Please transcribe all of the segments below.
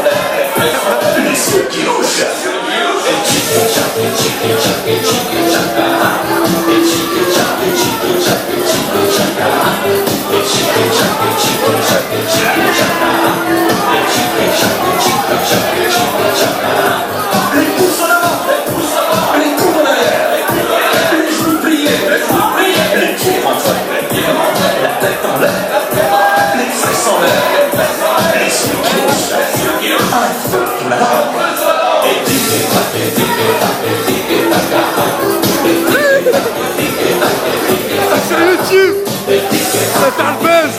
Les sauts qui louchent. Et chica-chac, et chica-chac, et chica-chaca. Et chica-chac, et chica-chac, et chica-chaca. Et chica-chac, et chica-chac, et chica-chaca. Et chica-chac, et chica-chac, et chica-chaca. Les pouces en avant, les coups en arrière, les genoux pliés, les pieds rentrés, la tête en l'air, les fesses en l'air, les sauts qui louchent. Un feu qui m'attend. Et tic-tac, et tic-tac, et tic-tac. Sur YouTube, ça fait le buzz.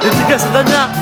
Dédicace à Damien.